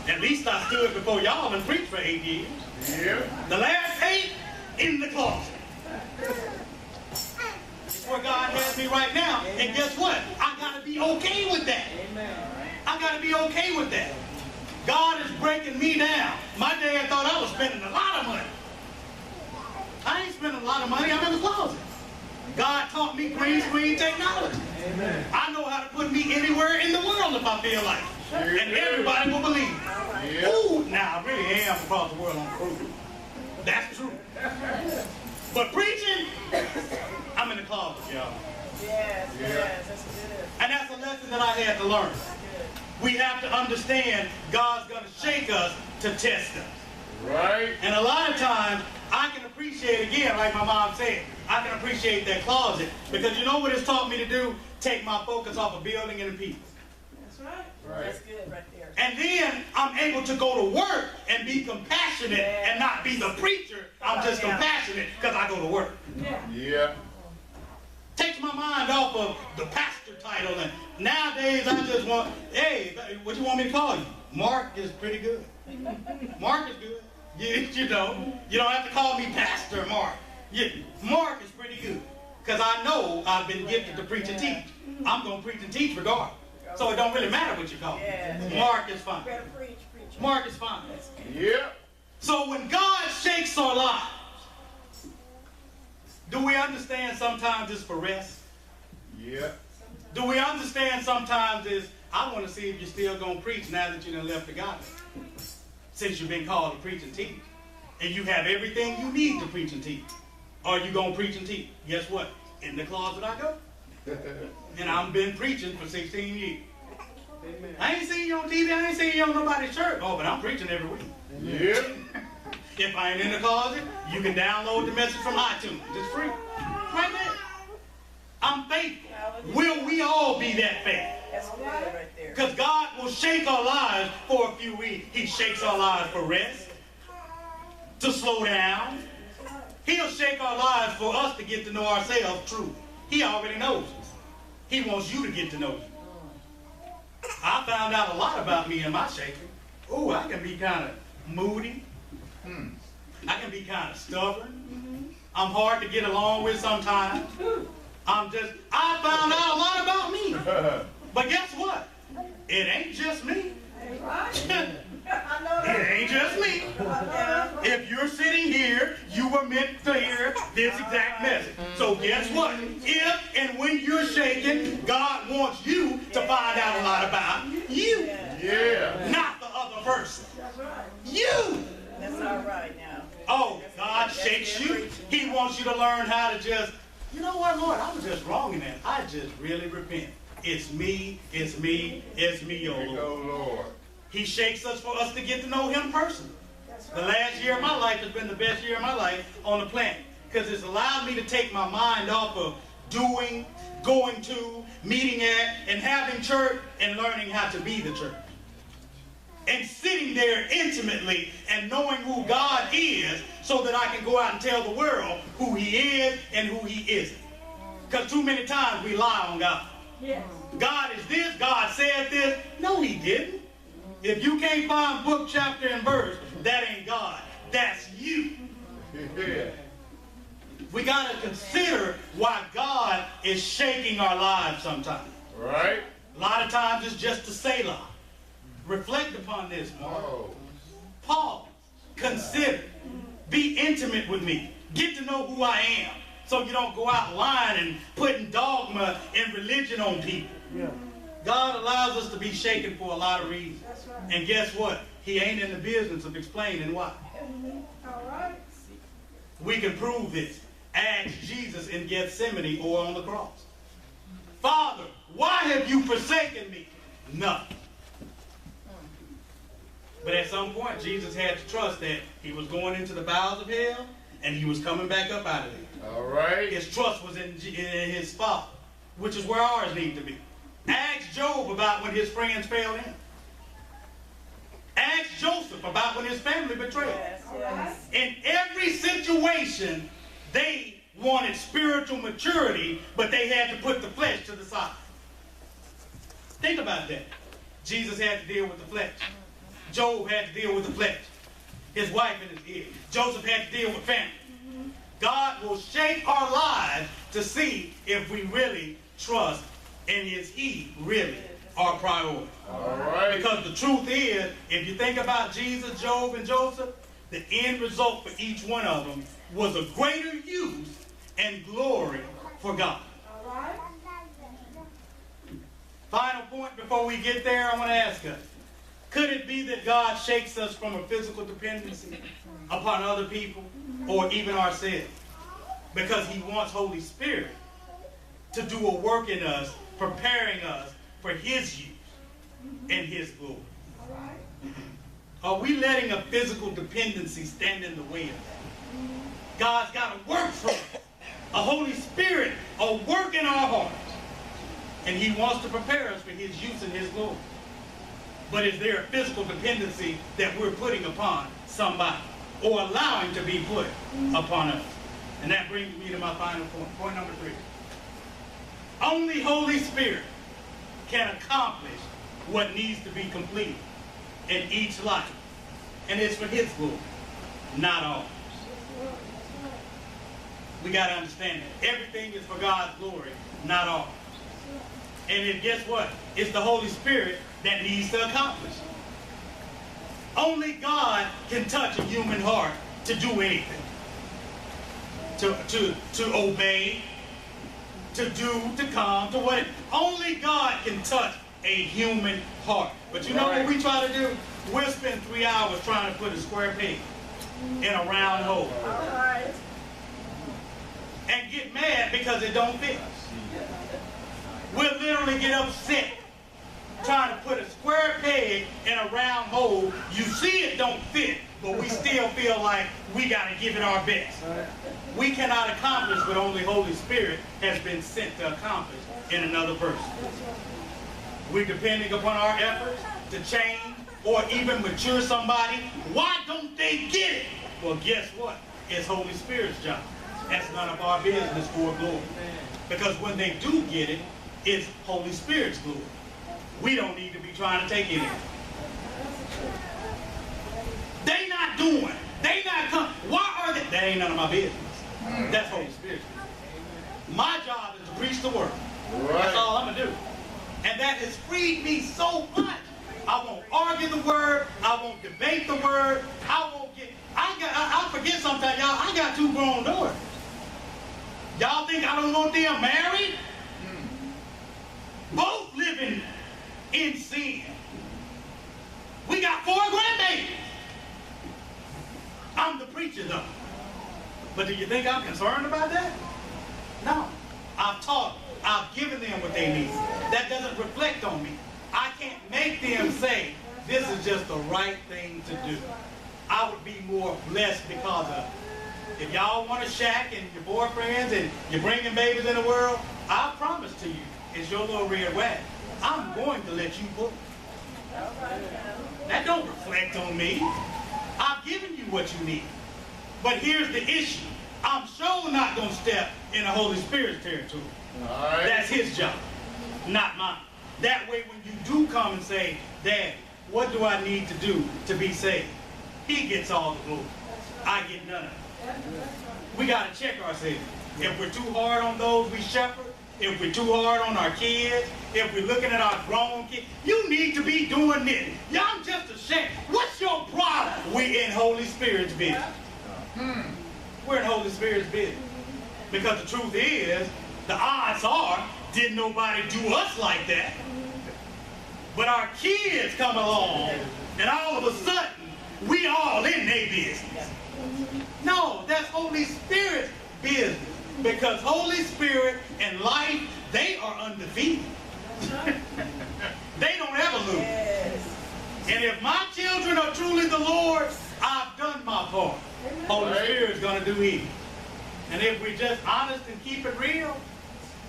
At least I stood before y'all and preached for 8 years. Yeah. The last 8 in the closet. It's where God has me right now. And guess what? I got to be okay with that. I got to be okay with that. God is breaking me down. My dad thought I was spending a lot of money. I ain't spending a lot of money. I'm in the closet. God taught me green screen technology. Amen. I know how to put me anywhere in the world if I feel like it. And everybody will believe it. Yeah. Ooh, now I really am across the world on cruise. That's true. But preaching, I'm in the closet, y'all. Yes, yes, that's good. And that's a lesson that I had to learn. We have to understand God's going to shake us to test us. Right. And a lot of times, I can appreciate, again, like my mom said, I can appreciate that closet because you know what it's taught me to do? Take my focus off of building and the people. That's right. That's good right there. And then I'm able to go to work and be compassionate and not be the preacher. I'm just compassionate because I go to work. Yeah. Takes my mind off of the pastor title, and nowadays I just want, hey, what you want me to call you? Mark is pretty good. Mark is good. You know, you don't have to call me Pastor Mark. Mark is pretty good. Because I know I've been gifted to preach and teach. I'm going to preach and teach regardless. So it don't really matter what you call me. Mark is fine. Mark is fine. Yeah. So when God shakes our lives, do we understand sometimes it's for rest? Yeah. Do we understand sometimes it's, I want to see if you're still going to preach now that you done left the gospel? Since you've been called to preach and teach. And you have everything you need to preach and teach. Are you going to preach and teach? Guess what? In the closet I go. And I've been preaching for 16 years. Amen. I ain't seen you on TV. I ain't seen you on nobody's church. Oh, but I'm preaching every week. Yeah. If I ain't in the closet, you can download the message from iTunes. It's free. Right there. I'm faithful. Will we all be that faithful? That's good right there. Because God will shake our lives for a few weeks. He shakes our lives for rest, to slow down. He'll shake our lives for us to get to know ourselves truly. He already knows us. He wants you to get to know you. I found out a lot about me in my shaking. Oh, I can be kind of moody. I can be kind of stubborn. I'm hard to get along with sometimes. I found out a lot about me. But guess what? It ain't just me. It ain't just me. If you're sitting here, you were meant to hear this exact message. So guess what? If and when you're shaking, God wants you to find out a lot about you. Yeah. Not the other person. You. That's all right now. Oh, God shakes you. He wants you to learn how to just, you know what, Lord, I was just wrong in that. I just really repent. It's me, it's me, it's me, oh Lord. Oh Lord. He shakes us for us to get to know him personally. The last year of my life has been the best year of my life on the planet because it's allowed me to take my mind off of doing, going to, meeting at, and having church and learning how to be the church. And sitting there intimately and knowing who God is so that I can go out and tell the world who he is and who he isn't. Because too many times we lie on God. Yes. God is this, God said this. No, he didn't. If you can't find book, chapter, and verse, that ain't God. That's you. Yeah. We got to consider why God is shaking our lives sometimes. Right. A lot of times it's just a Selah. Reflect upon this, Mark. Oh. Pause. Consider. Be intimate with me. Get to know who I am. So you don't go out lying and putting dogma and religion on people. Yeah. God allows us to be shaken for a lot of reasons. Right. And guess what? He ain't in the business of explaining why. All right. We can prove this. Ask Jesus in Gethsemane or on the cross. Father, why have you forsaken me? Nothing. But at some point, Jesus had to trust that he was going into the bowels of hell and he was coming back up out of there. All right. His trust was in his Father, which is where ours need to be. Ask Job about when his friends failed him. Ask Joseph about when his family betrayed him. Yes, yes. In every situation, they wanted spiritual maturity, but they had to put the flesh to the side. Think about that. Jesus had to deal with the flesh. Job had to deal with the flesh. His wife in his ear. Joseph had to deal with family. God will shape our lives to see if we really trust and is he really our priority. All right. Because the truth is, if you think about Jesus, Job, and Joseph, the end result for each one of them was a greater use and glory for God. All right. Final point before we get there, I want to ask us, could it be that God shakes us from a physical dependency upon other people or even ourselves? Because he wants Holy Spirit to do a work in us, preparing us for his use and his glory. All right. Are we letting a physical dependency stand in the way of that? God's got to work for us. A Holy Spirit, a work in our hearts. And he wants to prepare us for his use and his glory. But is there a physical dependency that we're putting upon somebody or allowing to be put upon us? And that brings me to my final point. Point number 3. Only Holy Spirit can accomplish what needs to be completed in each life. And it's for his glory, not ours. We got to understand that. Everything is for God's glory, not ours. And guess what? It's the Holy Spirit that needs to accomplish. Only God can touch a human heart to do anything. To obey, to do, to come, to what. Only God can touch a human heart. But you know what we try to do? We'll spend 3 hours trying to put a square peg in a round hole. All right. And get mad because it don't fit. We'll literally get upset trying to put a square peg in a round hole. You see it don't fit, but we still feel like we got to give it our best. We cannot accomplish what only Holy Spirit has been sent to accomplish in another person. We're depending upon our efforts to change or even mature somebody. Why don't they get it? Well, guess what? It's Holy Spirit's job. That's none of our business for glory. Because when they do get it, it's Holy Spirit's glory. We don't need to be trying to take anything. They not doing. They not coming. Why are they? That ain't none of my business. That's Holy Spirit's business. My job is to preach the word. That's all I'm going to do. And that has freed me so much. I won't argue the word. I won't debate the word. I won't get... I forget sometimes, y'all, I got 2 grown daughters. Y'all think I don't want them married? Both living in sin. We got 4 grandbabies. I'm the preacher though. But do you think I'm concerned about that? No. I've taught them. I've given them what they need. That doesn't reflect on me. I can't make them say, this is just the right thing to do. I would be more blessed because of it. If y'all want to shack and your boyfriends and you're bringing babies in the world, I promise to you, it's your little red wagon. I'm going to let you book. That don't reflect on me. I've given you what you need. But here's the issue. I'm sure not going to step in the Holy Spirit's territory. That's his job, not mine. That way when you do come and say, Daddy, what do I need to do to be saved? He gets all the glory. I get none of it. We got to check ourselves. If we're too hard on those we shepherd, if we're too hard on our kids, if we're looking at our grown kids, you need to be doing this. Y'all just ashamed. What's your problem? We in Holy Spirit's business. We're in Holy Spirit's business. Because the truth is, the odds are, didn't nobody do us like that. But our kids come along, and all of a sudden, we all in their business. No, that's Holy Spirit's business. Because Holy Spirit and life, they are undefeated. They don't ever lose. And if my children are truly the Lord's, I've done my part. Holy Spirit's going to do his. And if we're just honest and keep it real,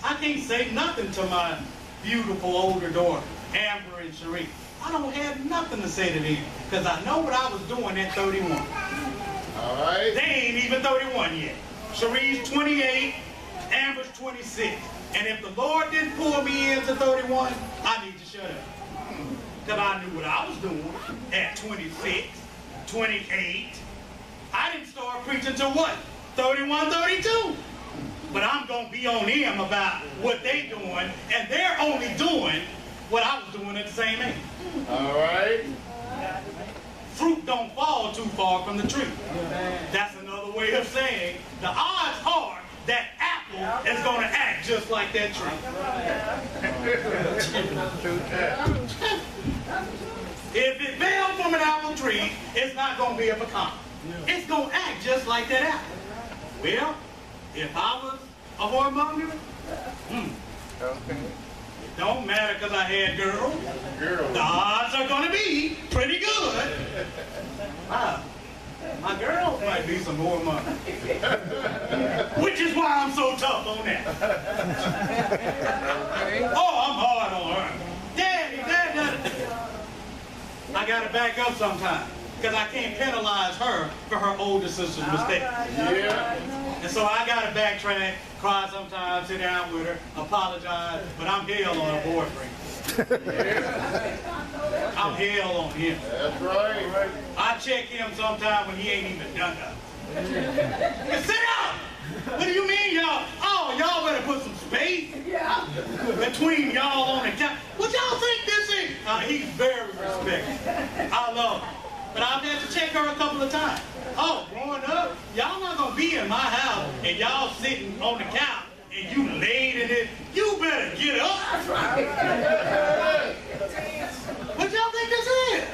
I can't say nothing to my beautiful older daughter, Amber and Cherie. I don't have nothing to say to them because I know what I was doing at 31. All right. They ain't even 31 yet. Cherie's 28, Amber's 26. And if the Lord didn't pull me into 31, I need to shut up. because I knew what I was doing at 26, 28. I didn't start preaching till what? 31, 32. But I'm going to be on them about what they doing, and they're only doing what I was doing at the same age. All right. Fruit don't fall too far from the tree. That's another way of saying the odds are that apple is going to act just like that tree. If it fell from an apple tree, it's not going to be a pecan. It's going to act just like that apple. Well, if I was a whoremonger, it don't matter because I had girls. The odds are going to be pretty good. Wow. My girls might be some whoremongers. Which is why I'm so tough on that. Oh, I'm hard on her. Daddy. I got to back up sometimes because I can't penalize her for her older sister's mistake. Yeah. And so I got to backtrack, cry sometimes, sit down with her, apologize, but I'm hell on her boyfriend. I'm hell on him. That's right. I check him sometime when he ain't even done nothing. Sit down! What do you mean, y'all? Oh, y'all better put some space between y'all on the couch. What y'all think this is? He's very respectful. I love him. But I've had to check her a couple of times. Oh, growing up, y'all not going to be in my house and y'all sitting on the couch and you laid in it. You better get up. What y'all think this is?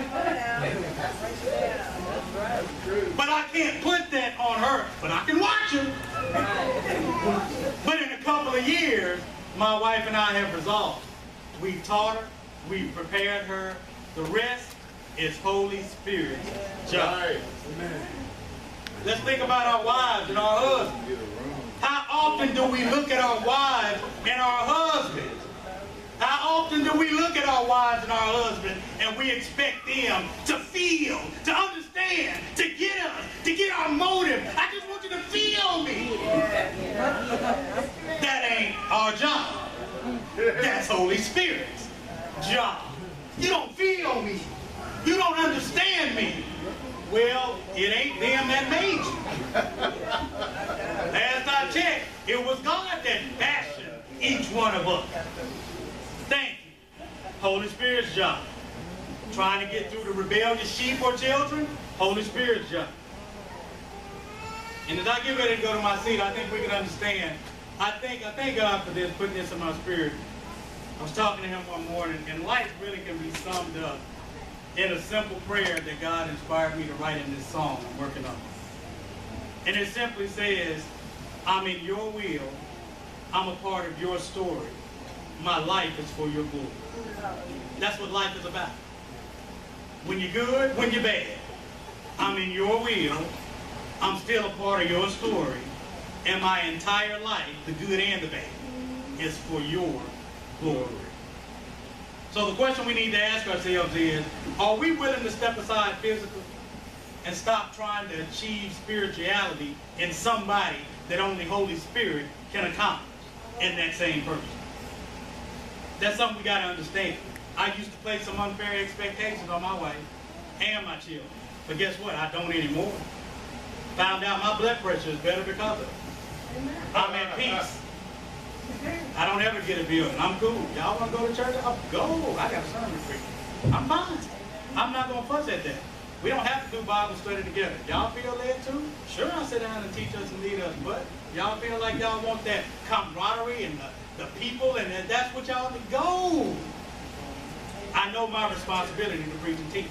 But I can't put that on her, but I can watch her. But in a couple of years, my wife and I have resolved. We've taught her, we've prepared her. The rest is Holy Spirit's job. Right. Let's think about our wives and our husbands. How often do we look at our wives and our husbands? How often do we look at our wives and our husbands and we expect them to feel, to understand, to get us, to get our motive? I just want you to feel me. That ain't our job. That's Holy Spirit's job. You don't feel me. You don't understand me. Well, it ain't them that made you. Last I checked, it was God that fashioned each one of us. Thank you. Holy Spirit's job. Trying to get through the rebellious sheep or children, Holy Spirit's job. And as I get ready to go to my seat, I think we can understand. I thank God for this, putting this in my spirit. I was talking to him one morning, and life really can be summed up in a simple prayer that God inspired me to write in this song I'm working on. And it simply says, I'm in your will, I'm a part of your story. My life is for your glory. That's what life is about. When you're good, when you're bad, I'm in your will, I'm still a part of your story, and my entire life, the good and the bad, is for your glory. So the question we need to ask ourselves is, are we willing to step aside physically and stop trying to achieve spirituality in somebody that only Holy Spirit can accomplish in that same person? That's something we got to understand. I used to place some unfair expectations on my wife and my children. But guess what? I don't anymore. Found out my blood pressure is better because of it. I'm at peace. I don't ever get a bill. I'm cool. Y'all want to go to church? I'll go. I got a sermon for you. I'm fine. I'm not going to fuss at that. We don't have to do Bible study together. Y'all feel led to? Sure, I'll sit down and teach us and lead us. But y'all feel like y'all want that camaraderie and the people, and that's what y'all need. Go. I know my responsibility to preach and teach.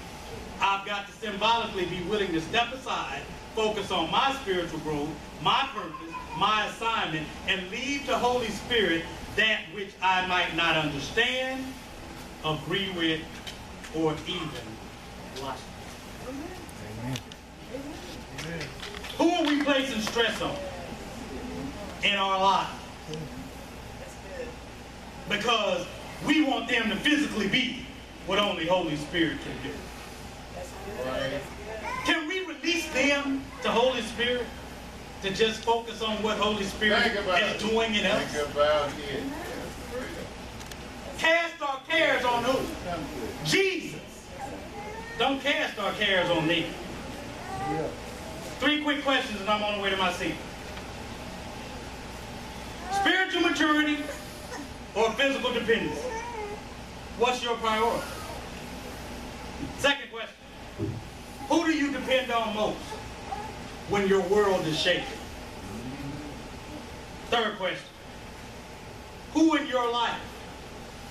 I've got to symbolically be willing to step aside, focus on my spiritual growth, my purpose, my assignment, and leave the Holy Spirit that which I might not understand, agree with, or even like. Amen. Who are we placing stress on in our lives? Because we want them to physically be what only Holy Spirit can do. Can we release them to Holy Spirit to just focus on what Holy Spirit is doing in us? Think about it. Cast our cares on who? Jesus. Don't cast our cares on thee. Yeah. 3 quick questions and I'm on the way to my seat. Spiritual maturity or physical dependency? What's your priority? Second question. Who do you depend on most when your world is shaking? Third question. Who in your life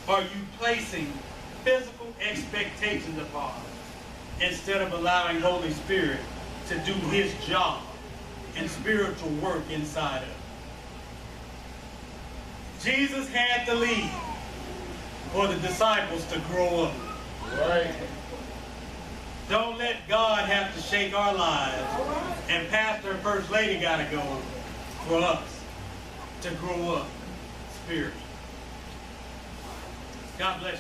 are you placing physical expectations upon instead of allowing Holy Spirit to do his job and spiritual work inside of you? Jesus had to leave for the disciples to grow up. Right. Don't let God have to shake our lives, and Pastor and First Lady got to go for us to grow up spiritually. God bless you.